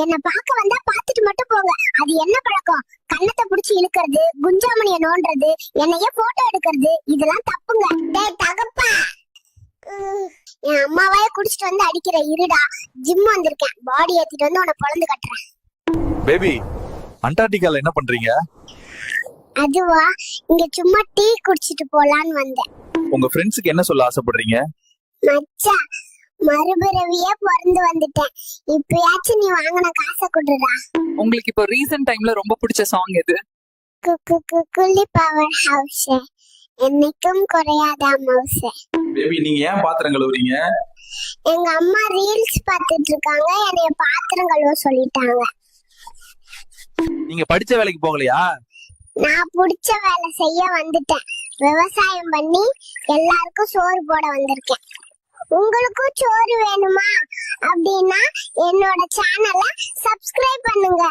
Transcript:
என்ன பாக்க வந்தா பாத்துட்டு மட்டும் போங்க. அது என்ன பழக்கம்? கண்ணத்தை புடிச்சு இழுக்கிறது, குஞ்சாமணிய நோண்டுறது, என்னைய போட்டோ எடுக்கிறது, இதெல்லாம் தப்புங்க. டேய் தகப்பா, என் அம்மாவையே குடிச்சிட்டு வந்து அடிக்கிற இருடா. ஜிம் வந்திருக்கேன், பாடி ஏத்திட்டு வந்து உன்னை பொழந்து கட்டுறேன். பேபி, அண்டார்டிகால என்ன பண்றீங்க? அதுவா, இங்க சும்மா டீ குடிச்சிட்டு போலான்னு வந்தேன். உங்க ஃப்ரெண்ட்ஸ்க்கு என்ன சொல்ல ஆசைப்படுறீங்க? மச்சான், மறுபிறவியே பிறந்து வந்துட்டேன். இப்பயாச்சும் நீ வாங்கின காசை கொடுடா. உங்களுக்கு இப்போ ரீசன்ட் டைம்ல ரொம்ப பிடிச்ச சாங் எது? குள்ளி பவர் ஹவுஸ், என்னைக்கும் குறையாத மவுஸ். பேபி, நீங்க ஏன் பாத்திரம் கழுவுறீங்க? எங்க அம்மா ரீல்ஸ் பார்த்துட்டு இருக்காங்க, என்னைய பாத்திரம் கழுவ சொல்லிட்டாங்க. நீங்க படிச்ச வேலைக்கு போகலையா? நான் பிடிச்ச வேலை செய்ய வந்துட்டேன். விவசாயம் பண்ணி எல்லாருக்கும் சோறு போட வந்திருக்கேன். உங்களுக்கும் சோறு வேணுமா அப்படின்னா என்னோட சேனலை சப்ஸ்கிரைப் பண்ணுங்க.